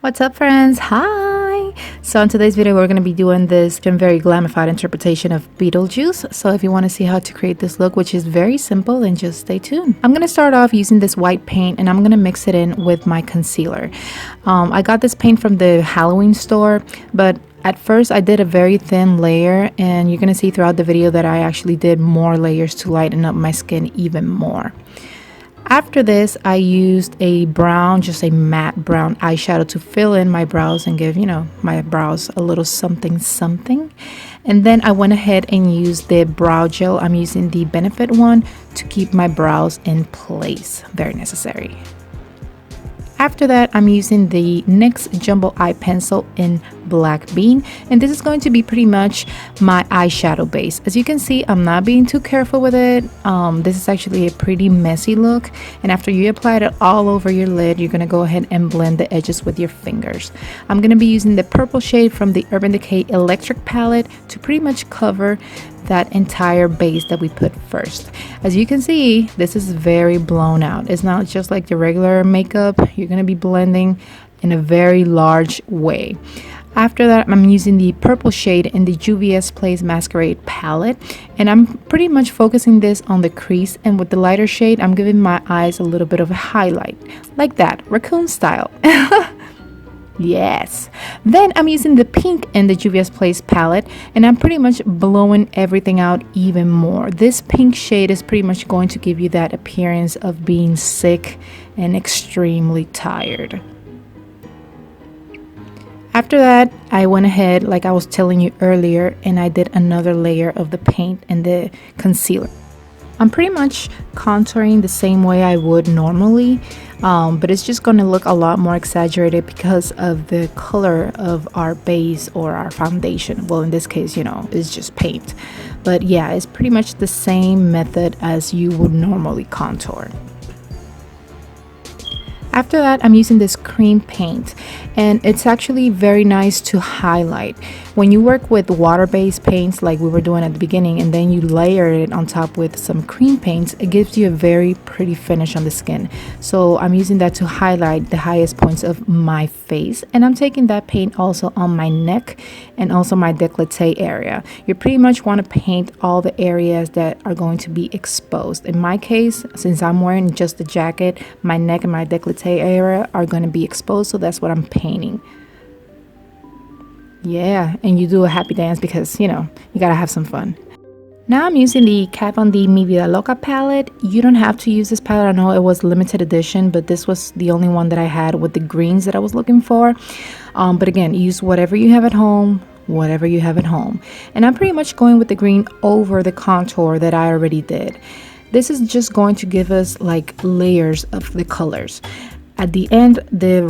What's up, friends? Hi! So in today's video, we're going to be doing this very glamified interpretation of Beetlejuice. So if you want to see how to create this look, which is very simple, then just stay tuned. I'm going to start off using this white paint and I'm going to mix it in with my concealer. I got this paint from the Halloween store, but at first I did a very thin layer, and you're going to see throughout the video that I actually did more layers to lighten up my skin even more. After this, I used a brown, just a matte brown eyeshadow to fill in my brows and give, my brows a little something something. And then I went ahead and used the brow gel. I'm using the Benefit one to keep my brows in place. Very necessary. After that, I'm using the NYX Jumbo Eye Pencil in Black Bean, and this is going to be pretty much my eyeshadow base. As you can see, I'm not being too careful with it. This is actually a pretty messy look, and after you apply it all over your lid, you're going to go ahead and blend the edges with your fingers. I'm going to be using the purple shade from the Urban Decay Electric palette to pretty much cover that entire base that we put first. As you can see, this is very blown out. It's not just like the regular makeup. You're going to be blending in a very large way. After that, I'm using the purple shade in the Juvia's Place Masquerade palette, and I'm pretty much focusing this on the crease, and with the lighter shade, I'm giving my eyes a little bit of a highlight, like that, raccoon style. Yes. Then I'm using the pink in the Juvia's Place palette, and I'm pretty much blowing everything out even more. This pink shade is pretty much going to give you that appearance of being sick and extremely tired. After that, I went ahead, like I was telling you earlier, and I did another layer of the paint and the concealer. I'm pretty much contouring the same way I would normally, but it's just going to look a lot more exaggerated because of the color of our base or our foundation. Well, in this case, it's just paint. But yeah, it's pretty much the same method as you would normally contour. After that, I'm using this cream paint, and it's actually very nice to highlight. When you work with water-based paints like we were doing at the beginning, and then you layer it on top with some cream paints, it gives you a very pretty finish on the skin. So I'm using that to highlight the highest points of my face, and I'm taking that paint also on my neck and also my décolleté area. You pretty much want to paint all the areas that are going to be exposed. In my case, since I'm wearing just the jacket, my neck and my décolleté area are going to be exposed, so that's what I'm painting. Yeah, and you do a happy dance because you gotta have some fun. Now I'm using the Kat Von D Mi Vida Loca palette. You don't have to use this palette. I know it was limited edition, but this was the only one that I had with the greens that I was looking for. But again, use whatever you have at home. And I'm pretty much going with the green over the contour that I already did. This is just going to give us like layers of the colors. At the end, the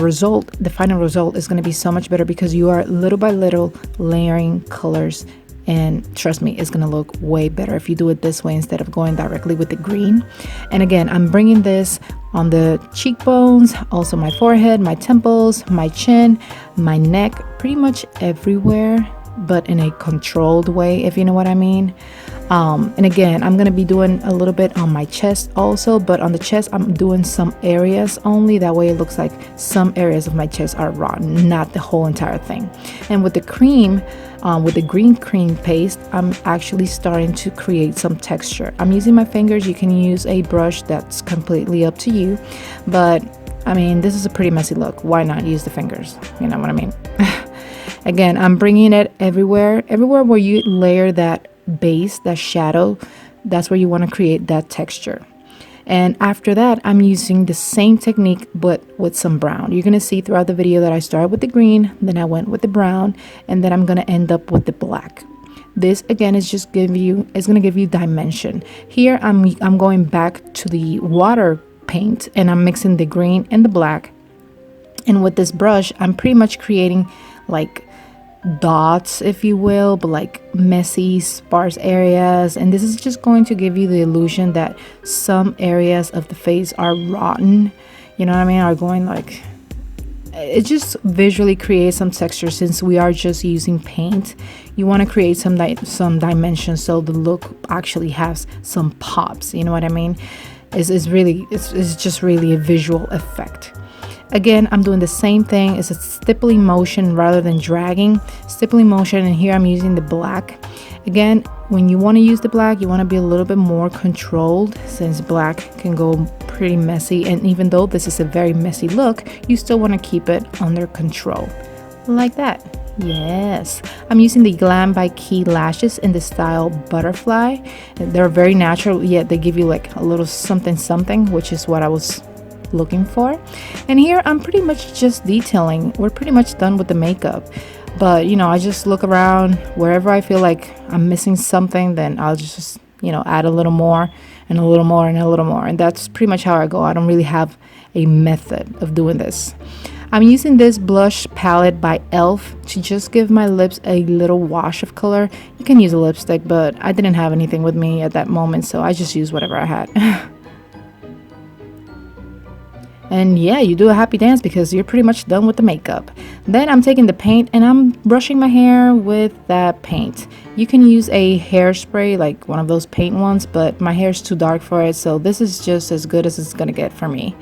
final result is going to be so much better because you are little by little layering colors, and trust me, it's going to look way better if you do it this way instead of going directly with the green. And again, I'm bringing this on the cheekbones, also my forehead, my temples, my chin, my neck, pretty much everywhere, but in a controlled way, if you know what I mean. And again, I'm going to be doing a little bit on my chest also, but on the chest, I'm doing some areas only. That way it looks like some areas of my chest are raw, not the whole entire thing. And with the cream, with the green cream paste, I'm actually starting to create some texture. I'm using my fingers. You can use a brush, that's completely up to you. But I mean, this is a pretty messy look. Why not use the fingers? You know what I mean? Again, I'm bringing it everywhere where you layer that base, that shadow, that's where you want to create that texture. And after that, I'm using the same technique but with some brown. You're going to see throughout the video that I started with the green, then I went with the brown, and then I'm going to end up with the black. This again is just going to give you dimension. Here I'm going back to the water paint, and I'm mixing the green and the black, and with this brush I'm pretty much creating like dots, if you will, but like messy, sparse areas. And this is just going to give you the illusion that some areas of the face are rotten, you know what I mean, are going like, it just visually creates some texture. Since we are just using paint, you want to create some dimension so the look actually has some pops, you know what I mean. It's just really a visual effect. Again, I'm doing the same thing. It's a stippling motion rather than dragging. Stippling motion, and here I'm using the black. Again, when you want to use the black, you want to be a little bit more controlled, since black can go pretty messy, and even though this is a very messy look, you still want to keep it under control. Like that. Yes, I'm using the Glam bikie lashes in the style Butterfly. They're very natural, yet they give you like a little something something, which is what I was looking for. And here I'm pretty much just detailing. We're pretty much done with the makeup, but you know, I just look around wherever I feel like I'm missing something, then I'll just, you know, add a little more and a little more and a little more, and that's pretty much how I go. I don't really have a method of doing this. I'm using this blush palette by e.l.f. to just give my lips a little wash of color. You can use a lipstick, but I didn't have anything with me at that moment, so I just used whatever I had. And yeah, you do a happy dance because you're pretty much done with the makeup. Then I'm taking the paint and I'm brushing my hair with that paint. You can use a hairspray, like one of those paint ones, but my hair is too dark for it, so this is just as good as it's gonna get for me.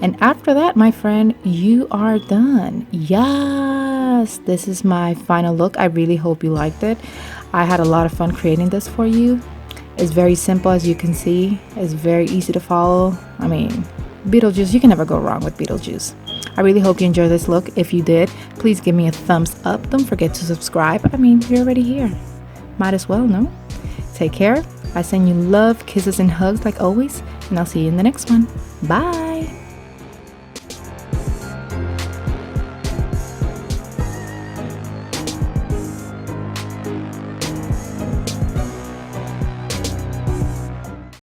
And after that, my friend, you are done. Yes, this is my final look. I really hope you liked it. I had a lot of fun creating this for you. It's very simple, as you can see. It's very easy to follow. I mean, Beetlejuice, you can never go wrong with Beetlejuice. I really hope you enjoyed this look. If you did, please give me a thumbs up. Don't forget to subscribe. I mean, you're already here. Might as well, no? Take care. I send you love, kisses, and hugs like always, and I'll see you in the next one. Bye.